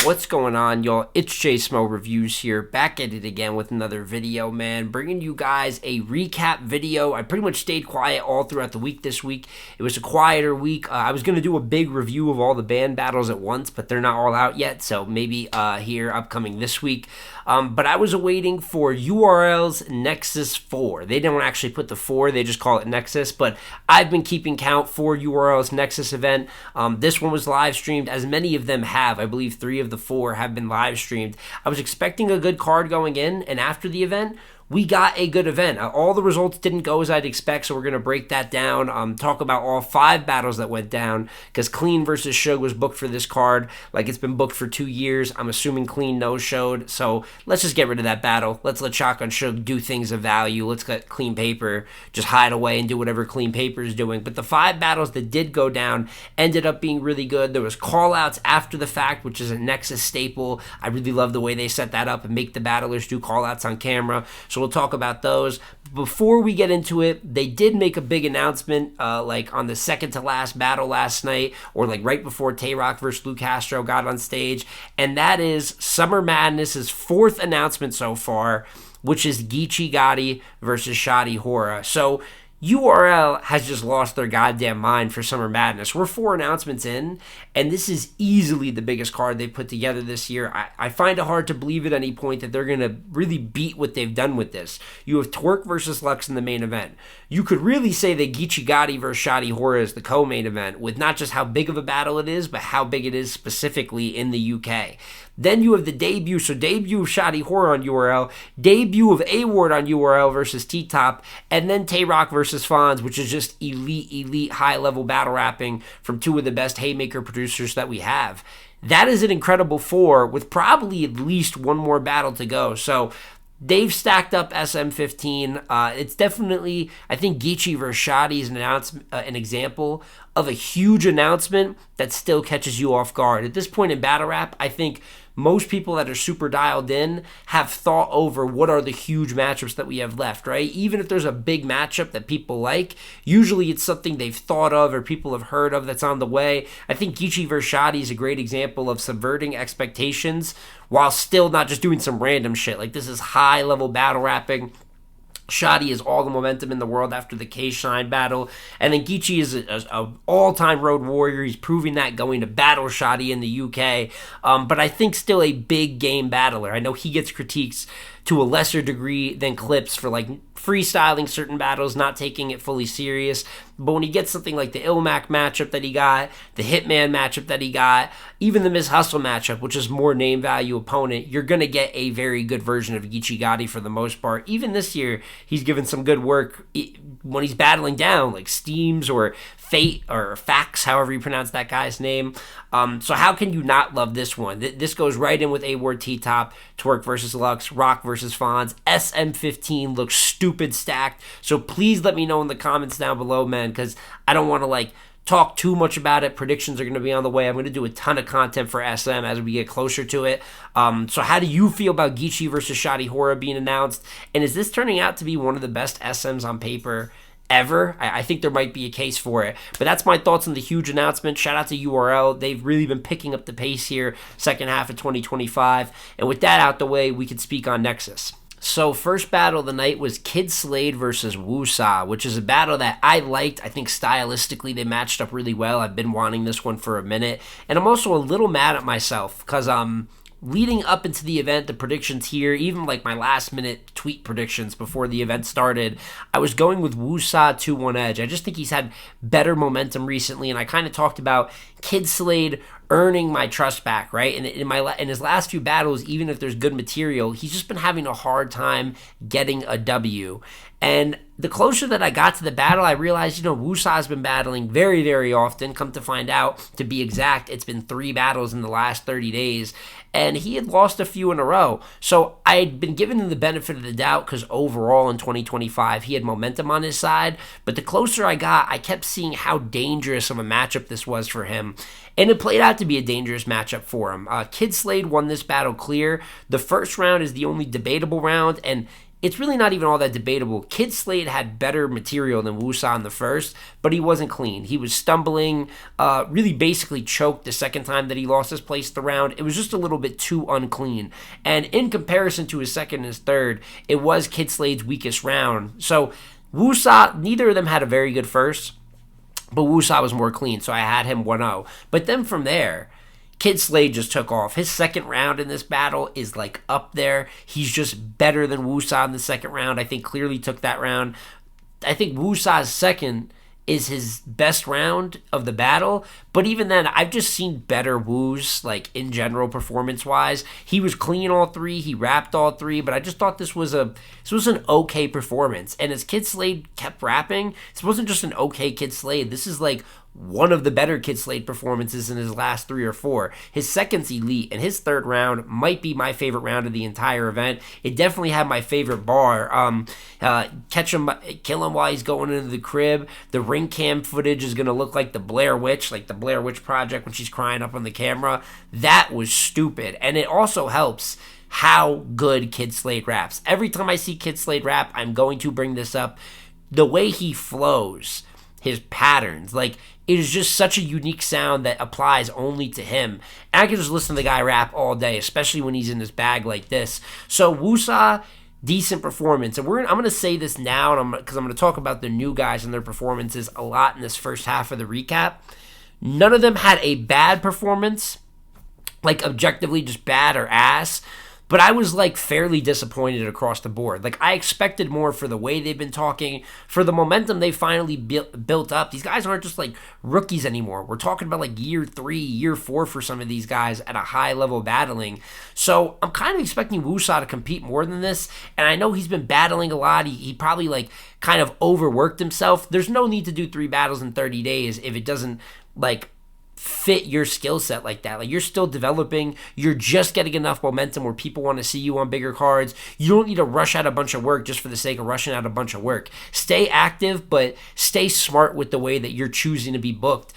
What's going on, y'all? It's JSmo Reviews here, back at it again with another video, man. Bringing you guys a recap video. I pretty much stayed quiet all throughout the week this week. It was a quieter week. I was going to do a big review of all the band battles at once, but they're not all out yet, so maybe here upcoming this week. But I was awaiting for URL's Nexus 4. They don't actually put the 4, they just call it Nexus, but I've been keeping count for URL's Nexus event. This one was live streamed, as many of them have. I believe 3 of the 4 have been live streamed. I was expecting a good card going in, and after the event, we got a good event. All the results didn't go as I'd expect, so we're going to break that down, talk about all 5 battles that went down, because Clean versus Suge was booked for this card like it's been booked for 2 years. I'm assuming Clean no-showed, so let's just get rid of that battle. Let's let Shotgun Suge do things of value. Let's let Clean Paper just hide away and do whatever Clean Paper is doing. But the 5 battles that did go down ended up being really good. There was call-outs after the fact, which is a Nexus staple. I really love the way they set that up and make the battlers do call-outs on camera. So we'll talk about those. Before we get into it, they did make a big announcement like on the second to last battle last night, or like right before Tay-Rock versus Lou Castro got on stage, and that is Summer Madness's 4th announcement so far, which is Geechi Gotti versus Shotty Horroh. So URL has just lost their goddamn mind for Summer Madness. We're 4 announcements in, and this is easily the biggest card they've put together this year. I find it hard to believe at any point that they're going to really beat what they've done with this. You have Twerk versus Lux in the main event. You could really say that Geechi Gotti versus Shotty Horroh is the co-main event, with not just how big of a battle it is, but how big it is specifically in the UK. Then you have the debut, so debut of Shotty Horroh on URL, debut of A-Ward on URL versus T-Top, and then Tay-Rock versus Fonz, which is just elite, high-level battle rapping from 2 of the best haymaker producers that we have. That is an incredible 4 with probably at least 1 more battle to go. So they've stacked up SM15. It's definitely, I think Geechi versus Shotty is an example of a huge announcement that still catches you off guard. At this point in battle rap, I think most people that are super dialed in have thought over what are the huge matchups that we have left, right? Even if there's a big matchup that people like, usually it's something they've thought of or people have heard of that's on the way. I think Geechi vs. Shotty is a great example of subverting expectations while still not just doing some random shit. Like, this is high-level battle rapping. Shotty is all the momentum in the world after the K-Shine battle. And then Geechi is an all-time road warrior. He's proving that going to battle Shotty in the UK. But I think still a big game battler. I know he gets critiques to a lesser degree than Clips for like freestyling certain battles, not taking it fully serious. But when he gets something like the Ilmac matchup that he got, the Hitman matchup that he got, even the Miss Hustle matchup, which is more name value opponent, you're going to get a very good version of Geechi Gotti for the most part. Even this year, he's given some good work when he's battling down, like Steams or Fate or Fax, however you pronounce that guy's name. So how can you not love this one? This goes right in with A-Ward T-Top, Twerk versus Lux, Rock versus Fonz. SM15 looks stupid stacked. So please let me know in the comments down below, man, because I don't want to like talk too much about it. Predictions are going to be on the way. I'm going to do a ton of content for SM as we get closer to it. So how do you feel about Geechi versus Shotty Horroh being announced? And is this turning out to be one of the best SMs on paper ever? I think there might be a case for it. But that's my thoughts on the huge announcement. Shout out to URL. They've really been picking up the pace here, second half of 2025. And with that out the way, we can speak on Nexus. So first battle of the night was Kid Slade versus Woo-Sa, which is a battle that I liked. I think stylistically they matched up really well. I've been wanting this one for a minute. And I'm also a little mad at myself because leading up into the event, the predictions here, even like my last minute tweet predictions before the event started, I was going with Woo-Sa 2-1 Edge. I just think he's had better momentum recently, and I kind of talked about Kid Slade earning my trust back, right? And in his last few battles, even if there's good material, he's just been having a hard time getting a W. And the closer that I got to the battle, I realized, Woo-Sa's been battling very, very often. Come to find out, to be exact, it's been 3 battles in the last 30 days. And he had lost a few in a row. So I had been given him the benefit of the doubt because overall in 2025, he had momentum on his side. But the closer I got, I kept seeing how dangerous of a matchup this was for him. And it played out to be a dangerous matchup for him. Kid Slade won this battle clear. The first round is the only debatable round, and it's really not even all that debatable. Kid Slade had better material than Wusa in the first, but he wasn't clean. He was stumbling, really basically choked the second time that he lost his place the round. It was just a little bit too unclean. And in comparison to his second and his third, it was Kid Slade's weakest round. So Wusa, neither of them had a very good first, but Wusa was more clean, so I had him 1-0. But then from there, Kid Slade just took off. His second round in this battle is like up there. He's just better than Wusa in the second round. I think clearly took that round. I think Wusa's second is his best round of the battle, but even then, I've just seen better Woos, like in general performance-wise. He was clean all three, he rapped all three, but I just thought this was an okay performance. And as Kid Slade kept rapping, this wasn't just an okay Kid Slade. This is like one of the better Kid Slade performances in his last 3 or 4. His second's elite, and his third round might be my favorite round of the entire event. It definitely had my favorite bar. Catch him, kill him while he's going into the crib. The ring cam footage is going to look like the Blair Witch Project when she's crying up on the camera. That was stupid, and it also helps how good Kid Slade raps. Every time I see Kid Slade rap, I'm going to bring this up. The way he flows, his patterns, like, it is just such a unique sound that applies only to him. And I can just listen to the guy rap all day, especially when he's in his bag like this. So Wusa, decent performance. And I'm going to say this now because I'm going to talk about the new guys and their performances a lot in this first half of the recap. None of them had a bad performance, like objectively just bad or ass. But I was like fairly disappointed across the board. Like I expected more for the way they've been talking, for the momentum they finally built up. These guys aren't just like rookies anymore. We're talking about like year 3, year 4 for some of these guys at a high level battling. So I'm kind of expecting Wusa to compete more than this. And I know he's been battling a lot. He probably like kind of overworked himself. There's no need to do 3 battles in 30 days if it doesn't like fit your skill set like that. Like you're still developing, you're just getting enough momentum where people want to see you on bigger cards. You don't need to rush out a bunch of work just for the sake of rushing out a bunch of work. Stay active, but stay smart with the way that you're choosing to be booked.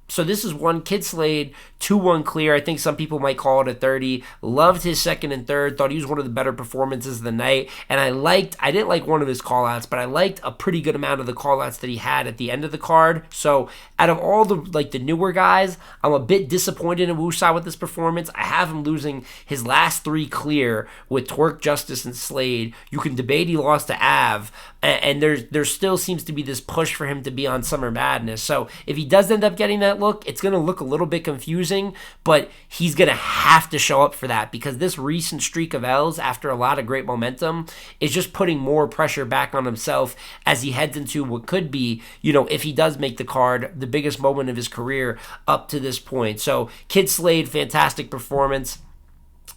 So this is one Kid Slade, 2-1 clear. I think some people might call it a 30. Loved his second and third. Thought he was one of the better performances of the night. And I didn't like one of his callouts, but I liked a pretty good amount of the callouts that he had at the end of the card. So out of all the newer guys, I'm a bit disappointed in Wusa with this performance. I have him losing his last 3 clear with Twerk, Justice, and Slade. You can debate he lost to Av, and there still seems to be this push for him to be on Summer Madness. So if he does end up getting that look, it's going to look a little bit confusing, but he's going to have to show up for that because this recent streak of L's after a lot of great momentum is just putting more pressure back on himself as he heads into what could be, if he does make the card, the biggest moment of his career up to this point. So Kid Slade, fantastic performance.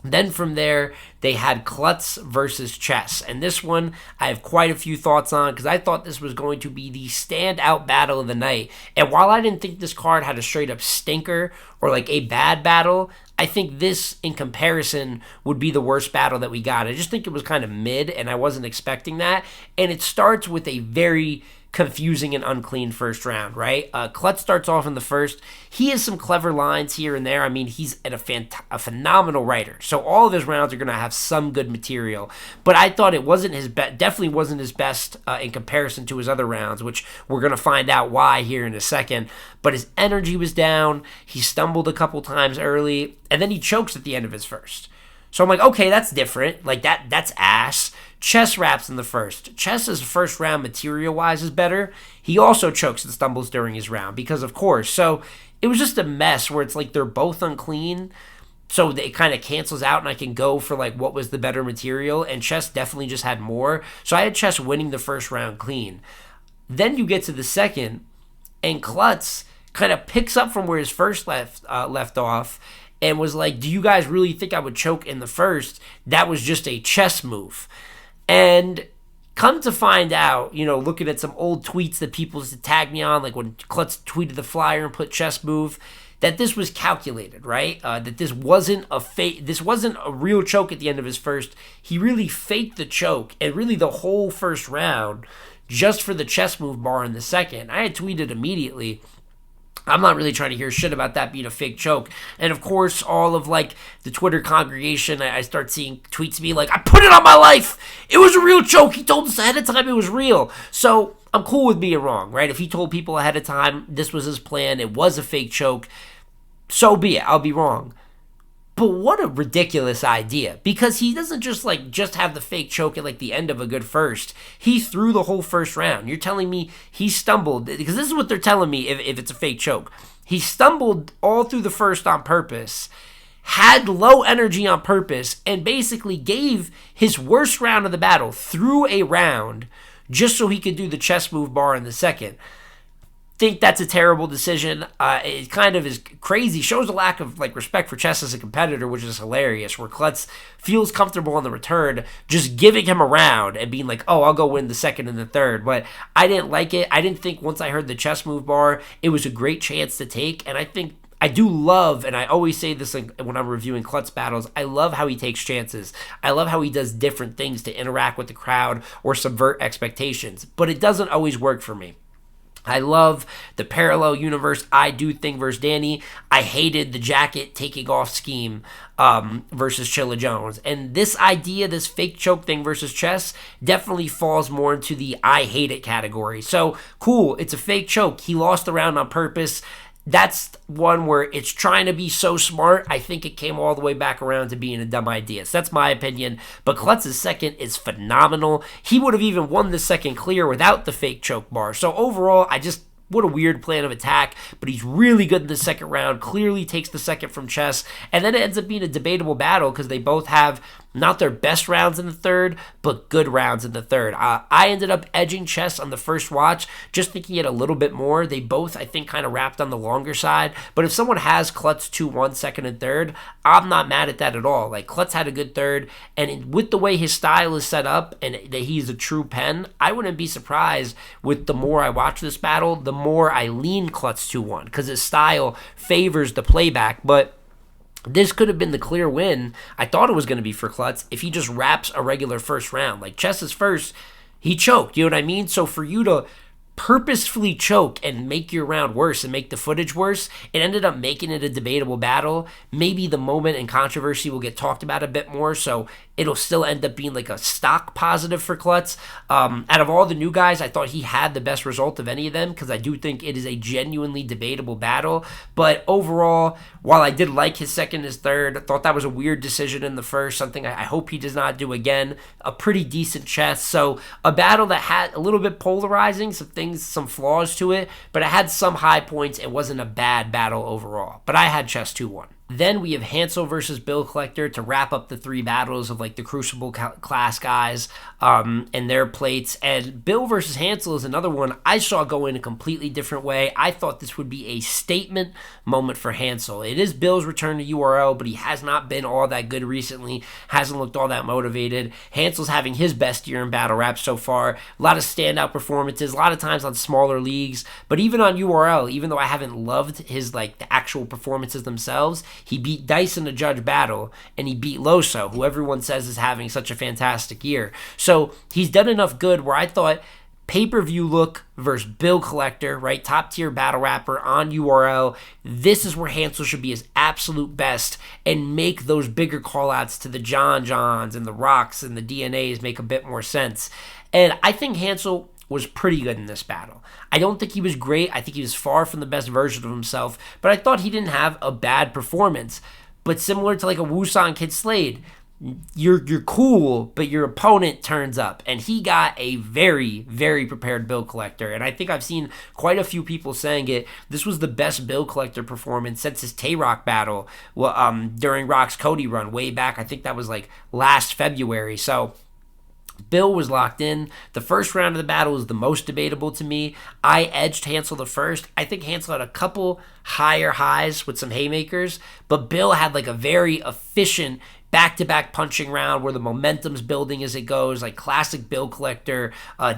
Then from there, they had Klutz versus Chess. And this one, I have quite a few thoughts on because I thought this was going to be the standout battle of the night. And while I didn't think this card had a straight up stinker or like a bad battle, I think this, in comparison, would be the worst battle that we got. I just think it was kind of mid, and I wasn't expecting that. And it starts with a very confusing and unclean first round, right? Klutz starts off in the first. He has some clever lines here and there. I mean, he's a phenomenal writer. So all of his rounds are going to have some good material. But I thought it wasn't his best, definitely wasn't his best in comparison to his other rounds, which we're going to find out why here in a second. But his energy was down. He stumbled a couple times early, and then he chokes at the end of his first. So I'm like, okay, that's different. Like that's ass. Chess raps in the first. Chess's first round material-wise is better. He also chokes and stumbles during his round because, of course. So it was just a mess where it's like they're both unclean. So it kind of cancels out and I can go for like what was the better material. And Chess definitely just had more. So I had Chess winning the first round clean. Then you get to the second and Klutz kind of picks up from where his first left off and was like, do you guys really think I would choke in the first? That was just a chess move. And come to find out, looking at some old tweets that people used to tag me on, like when Klutz tweeted the flyer and put chess move, that this was calculated, right? That this wasn't a real choke at the end of his first. He really faked the choke and really the whole first round just for the chess move bar in the second. I had tweeted immediately, I'm not really trying to hear shit about that being a fake choke. And of course, all of like the Twitter congregation, I start seeing tweets be like, I put it on my life. It was a real choke. He told us ahead of time it was real. So I'm cool with being wrong, right? If he told people ahead of time this was his plan, it was a fake choke, so be it. I'll be wrong. But what a ridiculous idea, because he doesn't just have the fake choke at like the end of a good first. He threw the whole first round. You're telling me he stumbled, because this is what they're telling me if it's a fake choke. He stumbled all through the first on purpose, had low energy on purpose, and basically gave his worst round of the battle through a round just so he could do the chess move bar in the second. Think that's a terrible decision. It kind of is crazy. Shows a lack of like respect for chess as a competitor, which is hilarious. Where Klutz feels comfortable on the return, just giving him a round and being like, "Oh, I'll go win the second and the third." But I didn't like it. I didn't think once I heard the chess move bar, it was a great chance to take. And I think I do love, and I always say this when I'm reviewing Klutz battles, I love how he takes chances. I love how he does different things to interact with the crowd or subvert expectations. But it doesn't always work for me. I love the parallel universe I do thing versus Danny. I hated the jacket taking off scheme versus Chilla Jones. And this idea, this fake choke thing versus chess, definitely falls more into the I hate it category. So, cool, it's a fake choke. He lost the round on purpose. That's one where it's trying to be so smart. I think it came all the way back around to being a dumb idea. So that's my opinion. But Klutz's second is phenomenal. He would have even won the second clear without the fake choke bar. So overall, what a weird plan of attack, but he's really good in the second round, clearly takes the second from chess, and then it ends up being a debatable battle because they both have not their best rounds in the third, but good rounds in the third. I ended up edging chess on the first watch, just thinking it a little bit more. They both, I think, kind of wrapped on the longer side, but if someone has Klutz 2-1 second and third, I'm not mad at that at all. Like, Klutz had a good third, and with the way his style is set up and that he's a true pen, I wouldn't be surprised with the more I watch this battle, the more I lean Klutz 2-1, because his style favors the playback. But this could have been the clear win. I thought it was going to be for Klutz if he just wraps a regular first round. Like, chess's first, he choked, you know what I mean? So for you to purposefully choke and make your round worse and make the footage worse, it ended up making it a debatable battle. Maybe the moment and controversy will get talked about a bit more, so it'll still end up being like a stock positive for Klutz. Out of all the new guys, I thought he had the best result of any of them because I do think it is a genuinely debatable battle. But overall, while I did like his second and his third, I thought that was a weird decision in the first, something I hope he does not do again. A pretty decent chess. So a battle that had a little bit polarizing, some flaws to it, but it had some high points. It wasn't a bad battle overall. But I had chess 2-1. Then we have Hansel versus Bill Collector to wrap up the three battles of like the Crucible class guys and their plates. And Bill versus Hansel is another one I saw go in a completely different way. I thought this would be a statement moment for Hansel. It is Bill's return to URL, but he has not been all that good recently. Hasn't looked all that motivated. Hansel's having his best year in battle rap so far. A lot of standout performances, a lot of times on smaller leagues. But even on URL, even though I haven't loved his like the actual performances themselves, he beat Dice in a judge battle, and he beat Loso, who everyone says is having such a fantastic year. So he's done enough good where I thought pay-per-view look versus Bill Collector, right? Top tier battle rapper on URL. This is where Hansel should be his absolute best and make those bigger call-outs to the Johns and the Rocks and the DNAs make a bit more sense. And I think Hansel was pretty good in this battle. I don't think he was great. I think he was far from the best version of himself, but I thought he didn't have a bad performance. But similar to like a Woosan Kid Slade, you're cool, but your opponent turns up, and he got a very, very prepared Bill Collector. And I think I've seen quite a few people saying it. This was the best Bill Collector performance since his Tay-Rock battle during Rock's Cody run way back. I think that was like last February. So Bill was locked in. The first round of the battle was the most debatable to me. I edged Hansel the first. I think Hansel had a couple higher highs with some haymakers, but Bill had like a very efficient back-to-back punching round where the momentum's building as it goes, like classic Bill Collector,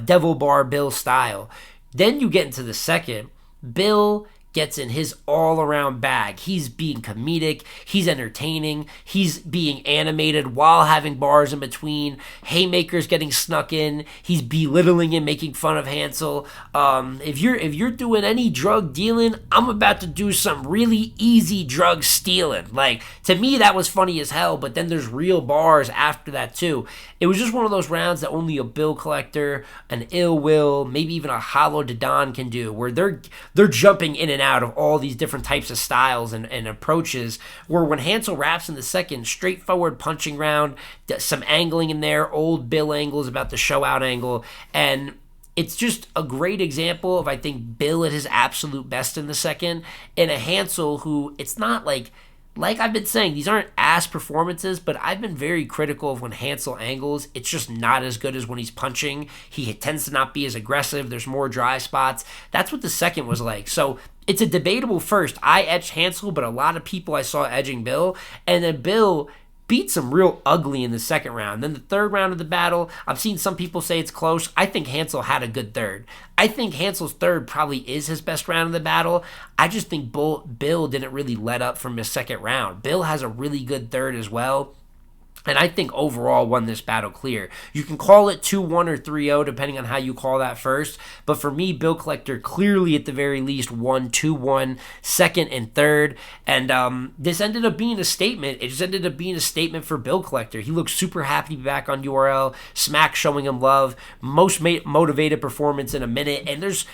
Devil Bar Bill style. Then you get into the second. Bill gets in his all-around bag. He's being comedic, he's entertaining, he's being animated while having bars in between, haymakers getting snuck in, he's belittling and making fun of Hansel. If you're doing any drug dealing, I'm about to do some really easy drug stealing. Like, to me, that was funny as hell, but then there's real bars after that too. It was just one of those rounds that only a bill collector, an ill will, maybe even a hollow Dodon can do, where they're jumping in and out of all these different types of styles and approaches, where when Hansel raps in the second, straightforward punching round, some angling in there, old Bill angles about the show out angle, and it's just a great example of, I think, Bill at his absolute best in the second, and a Hansel who, it's not like I've been saying, these aren't ass performances, but I've been very critical of when Hansel angles. It's just not as good as when he's punching. He tends to not be as aggressive. There's more dry spots. That's what the second was like. So it's a debatable first. I edged Hansel, but a lot of people I saw edging Bill. And then Bill beats him real ugly in the second round. Then the third round of the battle, I've seen some people say it's close. I think Hansel had a good third. I think Hansel's third probably is his best round of the battle. I just think Bill didn't really let up from his second round. Bill has a really good third as well. And I think overall won this battle clear. You can call it 2-1 or 3-0, depending on how you call that first. But for me, Bill Collector clearly at the very least won 2-1, second and third. And this ended up being a statement. It just ended up being a statement for Bill Collector. He looked super happy to be back on URL. Smack showing him love. Most motivated performance in a minute. And there's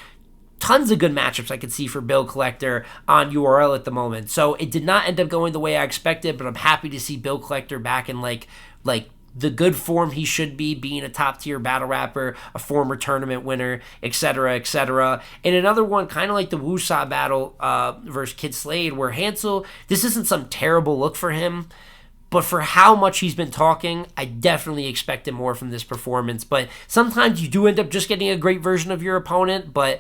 tons of good matchups I could see for Bill Collector on URL at the moment. So it did not end up going the way I expected, but I'm happy to see Bill Collector back in like the good form he should be, being a top tier battle rapper, a former tournament winner, etc., etc. And another one, kind of like the Wusa battle versus Kid Slade, where Hansel, this isn't some terrible look for him, but for how much he's been talking, I definitely expected more from this performance. But sometimes you do end up just getting a great version of your opponent, but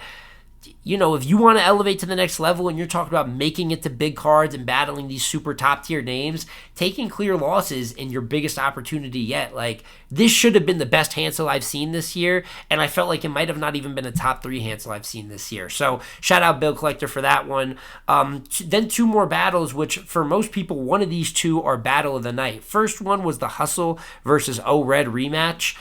you know, if you want to elevate to the next level and you're talking about making it to big cards and battling these super top tier names, taking clear losses in your biggest opportunity yet. Like, this should have been the best Hansel I've seen this year, and I felt like it might have not even been a top 3 Hansel I've seen this year. So shout out Bill Collector for that one. Then 2 more battles, which for most people, one of these 2 are battle of the night. First one was the Hustle versus O-Red rematch,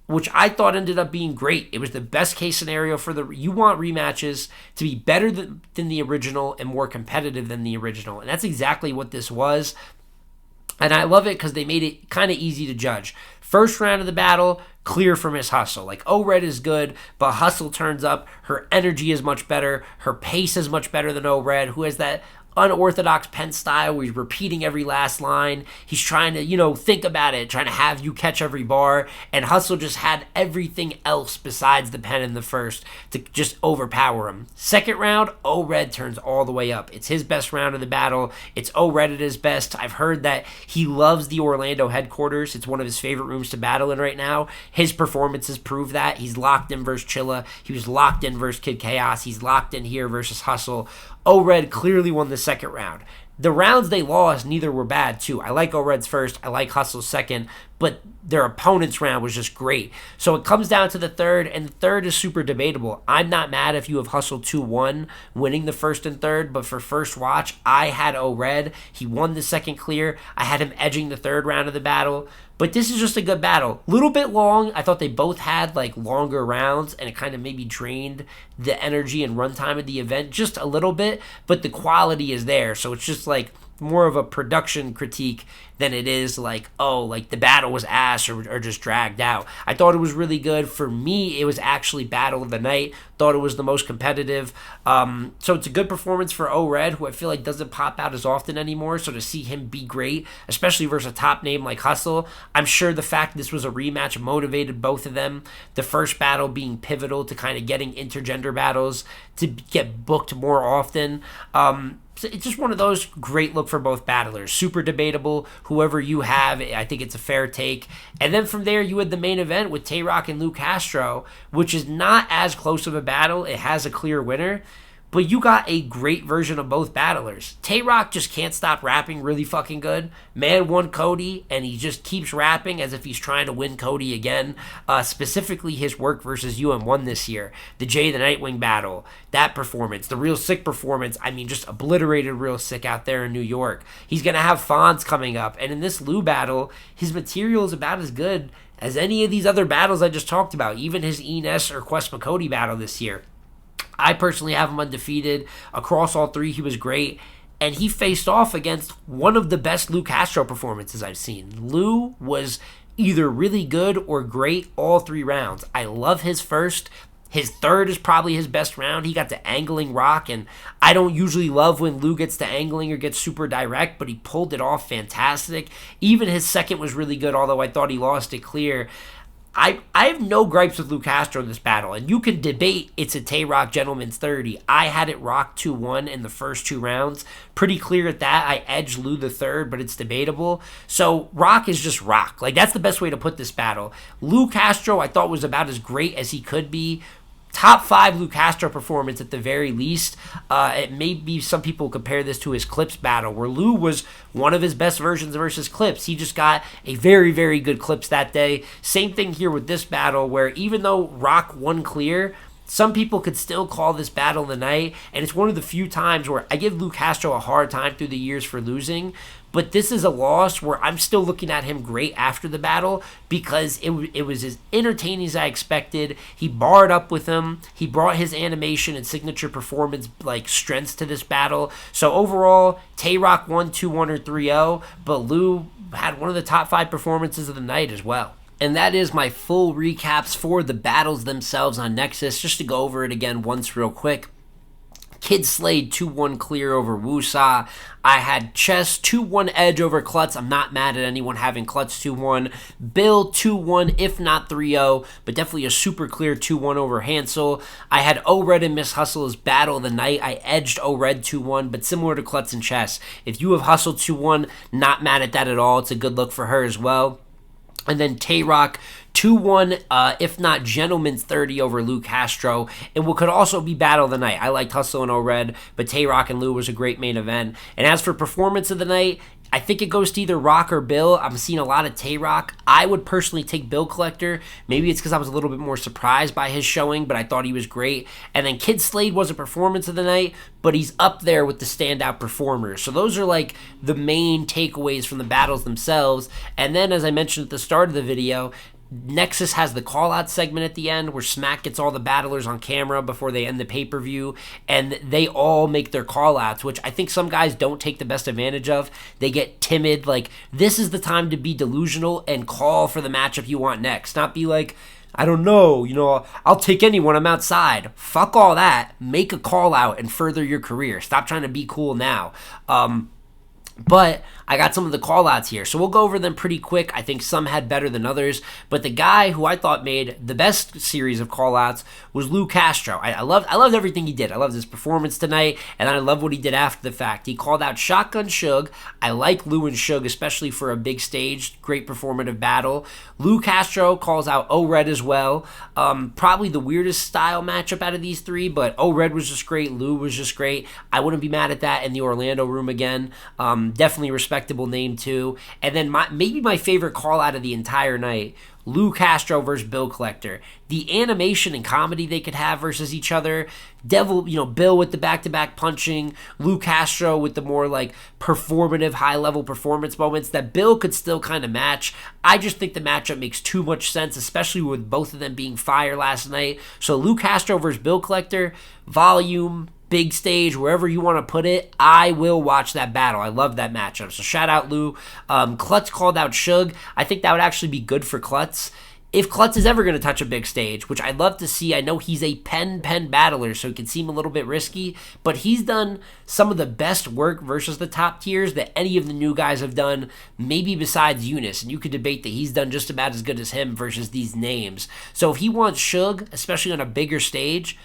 which I thought ended up being great. It was the best case scenario for you want rematches to be better than the original and more competitive than the original. And that's exactly what this was. And I love it because they made it kind of easy to judge. First round of the battle, clear from his Hustle. Like, O-Red is good, but Hustle turns up. Her energy is much better. Her pace is much better than O-Red, who has that unorthodox pen style where he's repeating every last line. He's trying to, think about it, trying to have you catch every bar. And Hustle just had everything else besides the pen in the first to just overpower him. Second round, O-Red turns all the way up. It's his best round of the battle. It's O-Red at his best. I've heard that he loves the Orlando headquarters. It's one of his favorite rooms to battle in right now. His performances prove that. He's locked in versus Chilla. He was locked in versus Kid Chaos. He's locked in here versus Hustle. O-Red clearly won the second round. The rounds they lost, neither were bad, too. I like O-Red's first. I like Hustle's second. But their opponent's round was just great. So it comes down to the third, and the third is super debatable. I'm not mad if you have Hustle 2-1 winning the first and third, but for first watch, I had O-Red. He won the second clear. I had him edging the third round of the battle. But this is just a good battle. Little bit long. I thought they both had longer rounds, and it kind of maybe drained the energy and runtime of the event just a little bit, but the quality is there. So it's just more of a production critique than it is the battle was ass or just dragged out. I thought it was really good. For me, it was actually battle of the night. Thought it was the most competitive. So it's a good performance for O-Red, who I feel like doesn't pop out as often anymore. So to see him be great, especially versus a top name like Hustle, I'm sure the fact this was a rematch motivated both of them. The first battle being pivotal to kind of getting intergender battles to get booked more often. So it's just one of those great look for both battlers. Super debatable. Whoever you have, I think it's a fair take. And then from there, you had the main event with Tay-Rock and Lou Castro, which is not as close of a battle. It has a clear winner. but you got a great version of both battlers. Tay-Rock just can't stop rapping really fucking good. Man won Cody, and he just keeps rapping as if he's trying to win Cody again. Specifically, his work versus UM1 this year. The Jay the Nightwing battle, that performance, the Real Sick performance, I mean, just obliterated Real Sick out there in New York. He's going to have Fonz coming up, and in this Lou battle, his material is about as good as any of these other battles I just talked about, even his Enes or Quest McCody battle this year. I personally have him undefeated. Across all three, he was great. And he faced off against one of the best Lou Castro performances I've seen. Lou was either really good or great all 3 rounds. I love his first. His third is probably his best round. He got to angling rock, and I don't usually love when Lou gets to angling or gets super direct, but he pulled it off fantastic. Even his second was really good, although I thought he lost it clear. I have no gripes with Lou Castro in this battle, and you can debate it's a Tay-Rock Gentleman's 30. I had it rock 2-1 in the first 2 rounds. Pretty clear at that. I edged Lou the third, but it's debatable. So Rock is just Rock. Like, that's the best way to put this battle. Lou Castro I thought was about as great as he could be. Top 5 Lou Castro performance at the very least. It may be some people compare this to his Clips battle, where Lou was one of his best versions versus Clips. He just got a very, very good Clips that day. Same thing here with this battle, where even though Rock won clear, some people could still call this battle the night, and it's one of the few times where I give Lou Castro a hard time through the years for losing, but this is a loss where I'm still looking at him great after the battle because it was as entertaining as I expected. He barred up with him. He brought his animation and signature performance like strengths to this battle. So overall, Tay-Rock won 2-1 or 3-0, but Lou had one of the top 5 performances of the night as well. And that is my full recaps for the battles themselves on Nexus. Just to go over it again once real quick. Kid Slade 2-1 clear over Wusa. I had Chess 2-1 edge over Klutz. I'm not mad at anyone having Klutz 2-1. Bill 2-1, if not 3-0, but definitely a super clear 2-1 over Hansel. I had O-Red and Miss Hustle as battle of the night. I edged O-Red 2-1, but similar to Klutz and Chess. If you have Hustle 2-1, not mad at that at all. It's a good look for her as well. And then Tay-Rock 2-1, if not Gentleman's 30 over Lou Castro. And what could also be battle of the night. I liked Hustle and O-Red, but Tay-Rock and Lou was a great main event. And as for performance of the night, I think it goes to either Rock or Bill. I'm seeing a lot of Tay-Rock. I would personally take Bill Collector. Maybe it's because I was a little bit more surprised by his showing, but I thought he was great. And then Kid Slade was a performance of the night, but he's up there with the standout performers. So those are like the main takeaways from the battles themselves. And then, as I mentioned at the start of the video, Nexus has the call-out segment at the end where Smack gets all the battlers on camera before they end the pay-per-view, and they all make their call-outs, which I think some guys don't take the best advantage of. They get timid, like, this is the time to be delusional and call for the matchup you want next. Not be like, I don't know, I'll take anyone, I'm outside. Fuck all that. Make a call-out and further your career. Stop trying to be cool now. But I got some of the call-outs here, so we'll go over them pretty quick. I think some had better than others, but the guy who I thought made the best series of call-outs was Lou Castro. I loved everything he did. I loved his performance tonight, and I love what he did after the fact. He called out Shotgun Suge. I like Lou and Suge, especially for a big stage, great performative battle. Lou Castro calls out O-Red as well. Probably the weirdest style matchup out of these three, but O-Red was just great. Lou was just great. I wouldn't be mad at that in the Orlando room again. Definitely respectable name too. And then maybe my favorite call out of the entire night, Lou Castro versus Bill Collector. The animation and comedy they could have versus each other. Bill with the back-to-back punching, Lou Castro with the more like performative, high-level performance moments that Bill could still kind of match. I just think the matchup makes too much sense, especially with both of them being fire last night. So Lou Castro versus Bill Collector, volume, big stage, wherever you want to put it, I will watch that battle. I love that matchup. So shout out Lou. Klutz called out Suge. I think that would actually be good for Klutz. If Klutz is ever going to touch a big stage, which I'd love to see, I know he's a pen battler, so it can seem a little bit risky, but he's done some of the best work versus the top tiers that any of the new guys have done, maybe besides Eunice, and you could debate that he's done just about as good as him versus these names. So if he wants Suge, especially on a bigger stage,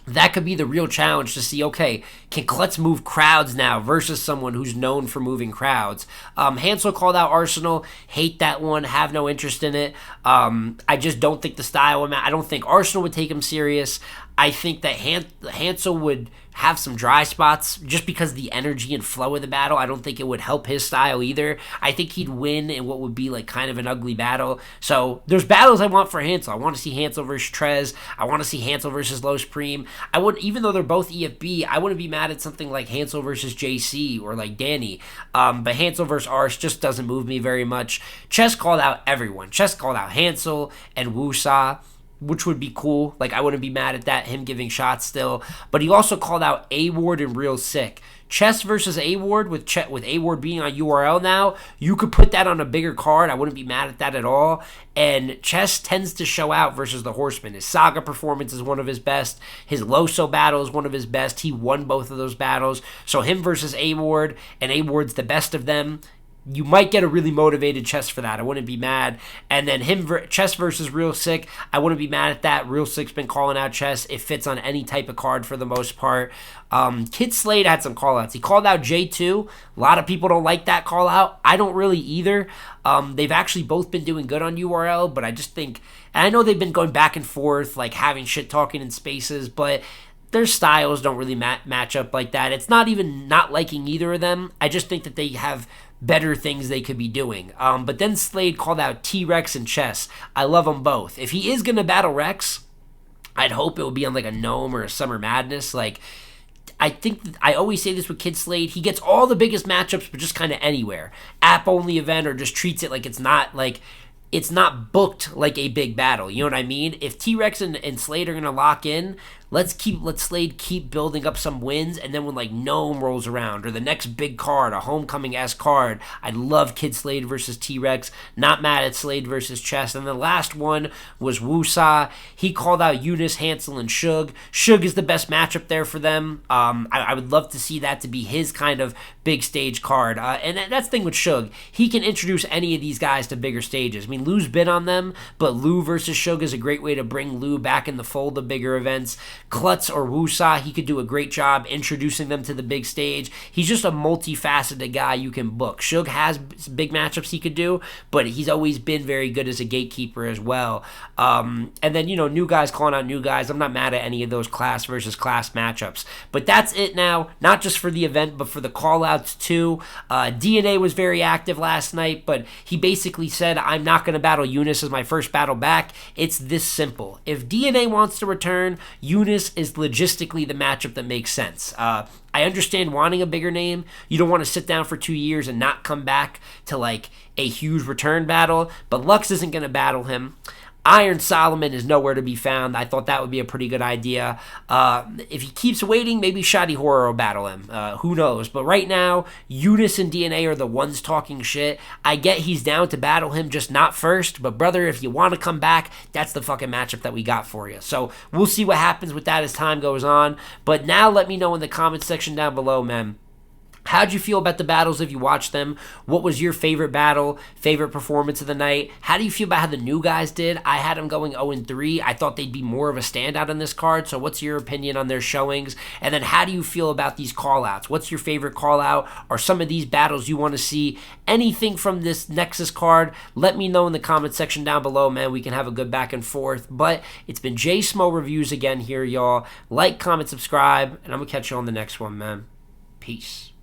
that could be the real challenge to see, okay, can Klutz move crowds now versus someone who's known for moving crowds? Hansel called out Arsenal. Hate that one. Have no interest in it. I just don't think the style, I don't think Arsenal would take him serious. I think that Hansel would have some dry spots just because of the energy and flow of the battle. I don't think it would help his style either. I think he'd win in what would be like kind of an ugly battle. So there's battles I want for Hansel. I want to see Hansel versus Trez. I want to see Hansel versus Low Supreme. I would, even though they're both EFB, I wouldn't be mad at something like Hansel versus JC or like Danny. But Hansel versus Ars just doesn't move me very much. Chess called out everyone. Chess called out Hansel and Wusa, which would be cool. Like, I wouldn't be mad at that, him giving shots still. But he also called out A-Ward and Real Sick. Chess versus A-Ward, with A-Ward being on URL now, you could put that on a bigger card. I wouldn't be mad at that at all. And Chess tends to show out versus the Horseman. His Saga performance is one of his best. His Loso battle is one of his best. He won both of those battles. So him versus A-Ward, and A-Ward's the best of them. You might get a really motivated Chess for that. I wouldn't be mad. And then Chess versus Real Sick, I wouldn't be mad at that. Real Sick's been calling out Chess. It fits on any type of card for the most part. Kid Slade had some call-outs. He called out J2. A lot of people don't like that call-out. I don't really either. They've actually both been doing good on URL, but I just think, and I know they've been going back and forth, like having shit talking in spaces, but their styles don't really match up like that. It's not even not liking either of them. I just think that they have better things they could be doing. But then Slade called out T-Rex and Chess. I love them both. If he is going to battle Rex, I'd hope it would be on like a Gnome or a Summer Madness. Like, I think I always say this with Kid Slade. He gets all the biggest matchups, but just kind of anywhere. App-only event, or just treats it like it's not booked like a big battle. You know what I mean? If T-Rex and Slade are going to lock in, let Slade keep building up some wins, and then when like Gnome rolls around, or the next big card, a Homecoming-esque card, I'd love Kid Slade versus T-Rex. Not mad at Slade versus Chess. And the last one was Wusa. He called out Eunice, Hansel, and Suge. Suge is the best matchup there for them. I would love to see that to be his kind of big stage card. And that's the thing with Suge. He can introduce any of these guys to bigger stages. I mean, Lou's been on them, but Lou versus Suge is a great way to bring Lou back in the fold of bigger events. Klutz or Wusa, he could do a great job introducing them to the big stage. He's just a multifaceted guy you can book. Suge has big matchups he could do, but he's always been very good as a gatekeeper as well. And then, new guys calling out new guys. I'm not mad at any of those class versus class matchups. But that's it now, not just for the event, but for the call-outs too. DNA was very active last night, but he basically said, I'm not going to battle Eunice as my first battle back. It's this simple. If DNA wants to return, Eunice is logistically the matchup that makes sense. I understand wanting a bigger name. You don't want to sit down for 2 years and not come back to like a huge return battle, but Lux isn't going to battle him. Iron Solomon is nowhere to be found. I thought that would be a pretty good idea. If he keeps waiting, maybe Shotty Horroh will battle him. Who knows? But right now, Eunice and DNA are the ones talking shit. I get he's down to battle him, just not first. But brother, if you want to come back, that's the fucking matchup that we got for you. So we'll see what happens with that as time goes on. But now let me know in the comments section down below, man. How'd you feel about the battles if you watched them? What was your favorite battle, favorite performance of the night? How do you feel about how the new guys did? I had them going 0-3. I thought they'd be more of a standout on this card. So what's your opinion on their showings? And then how do you feel about these call-outs? What's your favorite call-out? Are some of these battles you want to see? Anything from this Nexus card? Let me know in the comment section down below, man. We can have a good back and forth. But it's been J Smo Reviews again here, y'all. Like, comment, subscribe, and I'm going to catch you on the next one, man. Peace.